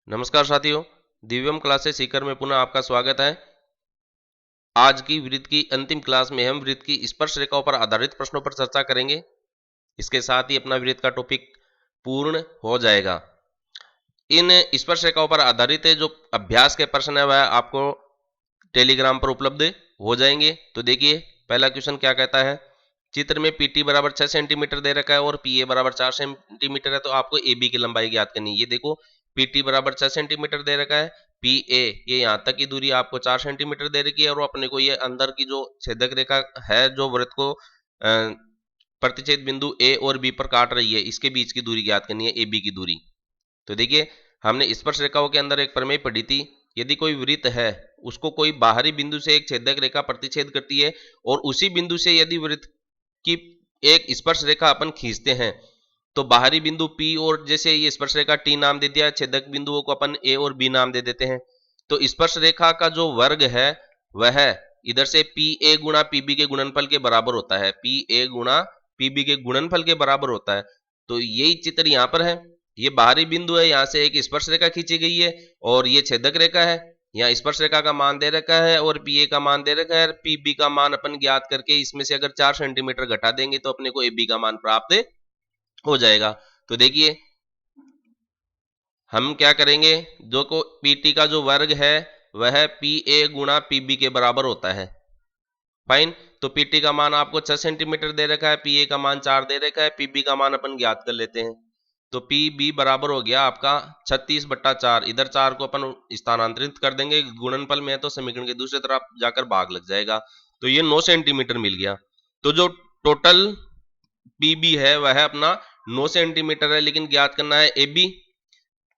नमस्कार साथियों, दिव्यम क्लासेस सीकर में पुनः आपका स्वागत है। आज की वृत्त की अंतिम क्लास में हम वृत्त की स्पर्श रेखाओं पर आधारित प्रश्नों पर चर्चा करेंगे। इसके साथ ही अपना वृत्त का टॉपिक पूर्ण हो जाएगा। इन स्पर्श रेखाओं पर आधारित जो अभ्यास के प्रश्न है वह आपको टेलीग्राम पर उपलब्ध हो जाएंगे। तो देखिए, पहला क्वेश्चन क्या कहता है। चित्र में पीटी बराबर 6 सेंटीमीटर दे रखा है और पीए बराबर 4 सेंटीमीटर है, तो आपको ए बी की लंबाई ज्ञात करनी है। ये देखो, पीटी बराबर 6 सेंटीमीटर दे रखा है, पी ए ये यहाँ तक की दूरी आपको 4 सेंटीमीटर दे रखी है, और अपने को ये अंदर की जो छेदक रेखा है जो वृत्त को प्रतिच्छेद बिंदु ए और बी पर काट रही है, इसके बीच की दूरी ज्ञात करनी है, ए बी की दूरी। तो देखिए, हमने स्पर्श रेखाओं के अंदर एक प्रमेय पढ़ी थी। यदि कोई वृत्त है, उसको कोई बाहरी बिंदु से एक छेदक रेखा प्रतिच्छेद करती है, और उसी बिंदु से यदि वृत्त की एक स्पर्श रेखा अपन खींचते हैं, तो बाहरी बिंदु P और जैसे ये स्पर्श रेखा T नाम दे दिया, छेदक बिंदुओं को अपन A और B नाम दे देते हैं। तो स्पर्श रेखा का जो वर्ग है वह इधर से PA गुणा PB के गुणनफल के बराबर होता है, PA गुणा PB के गुणनफल के बराबर होता है। तो यही चित्र यहाँ पर है। ये बाहरी बिंदु है, यहाँ से एक स्पर्श रेखा खींची गई है, और ये छेदक रेखा है। यहाँ स्पर्श रेखा का मान दे रखा है और पीए का मान दे रखा है। पीबी का मान अपन ज्ञात करके इसमें से अगर 4 सेंटीमीटर घटा देंगे तो अपने को एबी का मान प्राप्त हो जाएगा। तो देखिए, हम क्या करेंगे, जो को पीटी का जो वर्ग है वह पी ए गुणा पीबी के बराबर होता है। फाइन। तो पीटी का मान आपको 6 सेंटीमीटर दे रखा है, पीए का मान 4 दे रखा है, पीबी का मान अपन ज्ञात कर लेते हैं। तो पी बी बराबर हो गया आपका 36/4। इधर 4 को अपन स्थानांतरित कर देंगे, गुणनफल में है तो समीकरण के दूसरी तरफ जाकर भाग लग जाएगा। तो ये 9 सेंटीमीटर मिल गया। तो जो टोटल पी बी है वह अपना 9 सेंटीमीटर है, लेकिन ज्ञात करना है ए बी।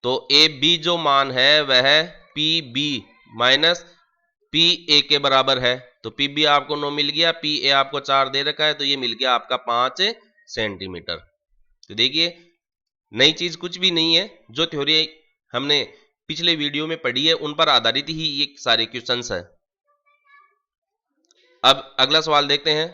तो ए बी जो मान है वह P B minus P A के बराबर है। तो पी बी आपको 9 मिल गया, पी ए आपको 4 दे रखा है, तो ये मिल गया आपका 5 सेंटीमीटर। तो देखिए, नई चीज कुछ भी नहीं है, जो थ्योरी हमने पिछले वीडियो में पढ़ी है उन पर आधारित ही ये सारे क्वेश्चंस है। अब अगला सवाल देखते हैं।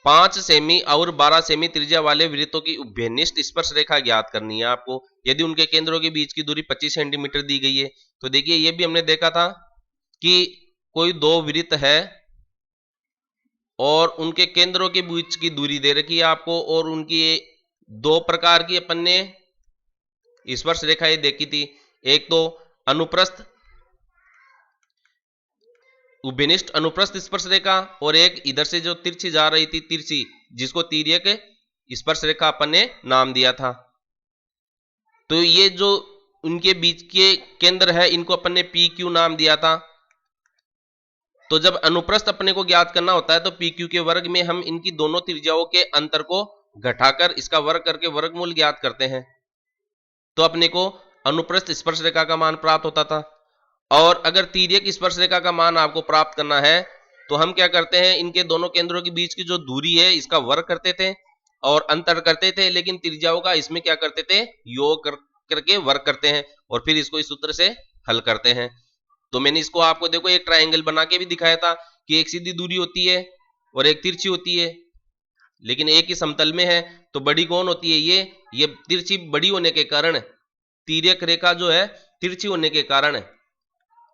5 सेमी और 12 सेमी त्रिज्या वाले वृत्तों की उभयनिष्ठ स्पर्श रेखा ज्ञात करनी है आपको, यदि उनके केंद्रों के बीच की दूरी 25 सेंटीमीटर दी गई है। तो देखिए, ये भी हमने देखा था कि कोई दो वृत्त है और उनके केंद्रों के बीच की दूरी दे रखी है आपको, और उनकी दो प्रकार की अपन ने स्पर्श रेखाएं देखी थी। एक तो अनुप्रस्थ उभयनिष्ठ अनुप्रस्थ स्पर्श रेखा, और एक इधर से जो तिरछी जा रही थी तिरछी, जिसको तिर्यक स्पर्श रेखा अपन ने नाम दिया था। तो ये जो उनके बीच के केंद्र है इनको अपन ने पी क्यू नाम दिया था। तो जब अनुप्रस्थ अपने को ज्ञात करना होता है तो पी क्यू के वर्ग में हम इनकी दोनों त्रिज्याओं के अंतर को घटाकर इसका वर्ग करके वर्गमूल ज्ञात करते हैं, तो अपने को अनुप्रस्थ स्पर्श रेखा का मान प्राप्त होता था। और अगर तिर्यक स्पर्श रेखा का मान आपको प्राप्त करना है तो हम क्या करते हैं, इनके दोनों केंद्रों के बीच की जो दूरी है इसका वर्ग करते थे और अंतर करते थे, लेकिन त्रिज्याओं का इसमें क्या करते थे, योग करके वर्ग करते हैं, और फिर इसको इस सूत्र से हल करते हैं। तो मैंने इसको आपको देखो एक ट्रायंगल बना के भी दिखाया था कि एक सीधी दूरी होती है और एक तिरछी होती है, लेकिन एक ही समतल में है। तो बड़ी कौन होती है, ये तिरछी बड़ी होने के कारण, तिर्यक रेखा जो है तिरछी होने के कारण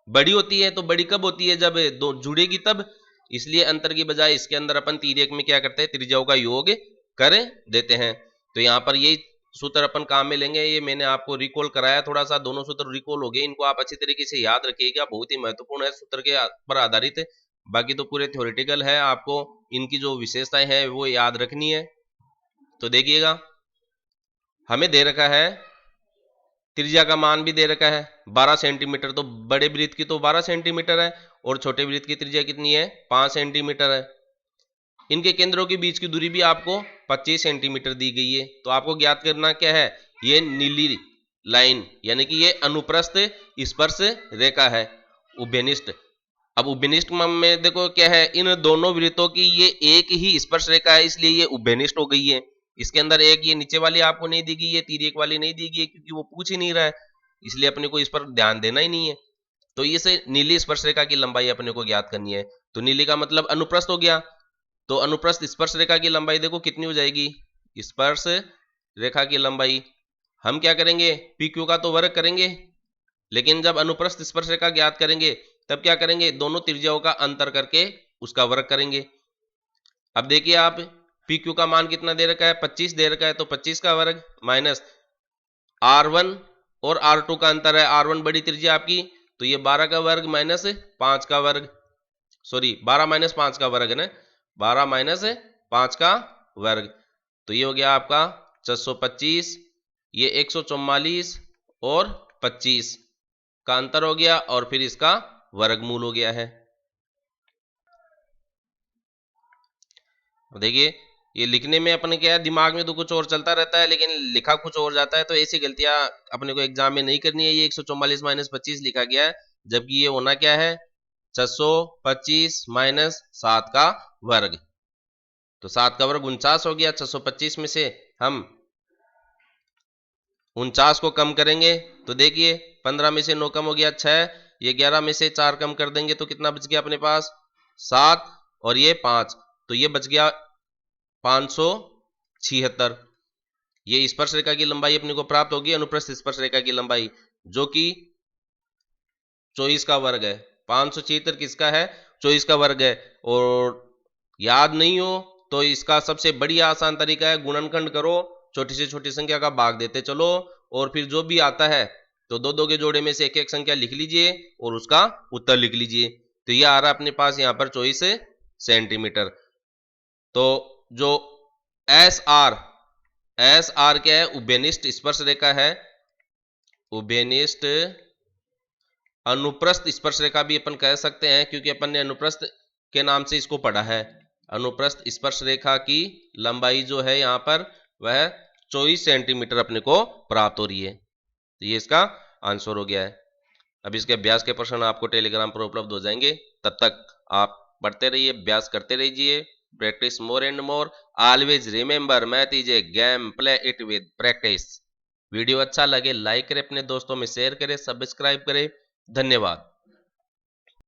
बड़ी होती है। तो बड़ी कब होती है, जब दो जुड़ेगी तब, इसलिए अंतर की बजाय इसके अंदर अपन तिर्यक में क्या करते हैं, त्रिज्याओं का योग कर देते हैं। तो यहाँ पर यही सूत्र अपन काम में लेंगे। ये मैंने आपको रिकॉल कराया, थोड़ा सा दोनों सूत्र रिकॉल हो गए, इनको आप अच्छी तरीके से याद रखिएगा, बहुत ही महत्वपूर्ण है, सूत्र के पर आधारित। बाकी तो पूरे थ्योरेटिकल है, आपको इनकी जो विशेषताएं हैं वो याद रखनी है। तो देखिएगा, हमें दे रखा है त्रिज्या का मान भी दे रखा है 12 सेंटीमीटर। तो बड़े वृत्त की तो 12 सेंटीमीटर है और छोटे वृत्त की त्रिज्या कितनी है, 5 सेंटीमीटर है। इनके केंद्रों के बीच की दूरी भी आपको 25 सेंटीमीटर दी गई है। तो आपको ज्ञात करना क्या है, ये नीली लाइन यानी कि ये अनुप्रस्थ स्पर्श रेखा है उभयनिष्ठ। अब उभयनिष्ठ में देखो क्या है, इन दोनों वृत्तों की ये एक ही स्पर्श रेखा है, इसलिए ये उभयनिष्ठ हो गई है। इसके अंदर एक ये नीचे वाली आपको नहीं दी गई है, तिर्यक वाली नहीं दी गई है, क्योंकि वो पूछ ही नहीं रहा है, इसलिए अपने को इस पर ध्यान देना ही नहीं है। तो इसे नीली स्पर्श रेखा की लंबाई अपने को ज्ञात करनी है। तो नीली का मतलब अनुप्रस्थ हो गया। तो अनुप्रस्थ स्पर्श रेखा की लंबाई देखो कितनी हो जाएगी, स्पर्श रेखा की लंबाई हम क्या करेंगे, पी क्यू का तो वर्ग करेंगे, लेकिन जब अनुप्रस्थ स्पर्शरेखा ज्ञात करेंगे तब क्या करेंगे, दोनों त्रिज्याओं का अंतर करके उसका वर्ग करेंगे। अब देखिए आप, पी क्यू का मान कितना दे रखा है, 25 दे रखा है, तो 25 का वर्ग माइनस R1 और R2 का अंतर है, R1 बड़ी त्रिज्या आपकी, तो ये 12 का वर्ग माइनस 5 का वर्ग, सॉरी 12 माइनस 5 का वर्ग है ना, 12 माइनस 5 का वर्ग, तो ये हो गया आपका 625, ये 144 और 25 का अंतर हो गया, और फिर इसका वर्गमूल हो गया है। देखिए ये लिखने में अपने क्या है, दिमाग में तो कुछ और चलता रहता है लेकिन लिखा कुछ और जाता है, तो ऐसी गलतियां अपने को एग्जाम में नहीं करनी है। ये 144 माइनस 25 लिखा गया है, जबकि ये होना क्या है, 625 माइनस 7 का वर्ग, तो 7 का वर्ग 49 हो गया। 625 में से हम 49 को कम करेंगे तो देखिए 15 में से 9 कम हो गया 6, ये 11 में से 4 कम कर देंगे तो कितना बच गया अपने पास 7, और ये 5, तो ये बच गया 576। ये स्पर्श रेखा की लंबाई अपने को प्राप्त होगी, अनुप्रस्थ स्पर्श रेखा की लंबाई, जो कि 24 का वर्ग है। 576 किसका है, 24 का वर्ग है। और याद नहीं हो तो इसका सबसे बढ़िया आसान तरीका है, गुणनखंड करो, छोटी से छोटी संख्या का भाग देते चलो, और फिर जो भी आता है तो दो दो के जोड़े में से एक एक संख्या लिख लीजिए और उसका उत्तर लिख लीजिए। तो यह आ रहा है अपने पास यहाँ पर 24 सेंटीमीटर। तो जो एस आर क्या है, उभयनिष्ठ स्पर्श रेखा है, उभयनिष्ठ अनुप्रस्थ स्पर्श रेखा भी अपन कह सकते हैं, क्योंकि अपन ने अनुप्रस्थ के नाम से इसको पढ़ा है। अनुप्रस्थ स्पर्श रेखा की लंबाई जो है यहाँ पर वह 24 सेंटीमीटर अपने को प्राप्त हो रही है। तो ये इसका आंसर हो गया है। अब इसके अभ्यास के प्रश्न आपको टेलीग्राम पर उपलब्ध हो जाएंगे, तब तक आप पढ़ते रहिए, अभ्यास करते रहिए। Practice more and more, always remember math is a game, play it with practice. Video अच्छा लगे लाइक करें, अपने दोस्तों में शेयर करें, सब्सक्राइब करें। धन्यवाद।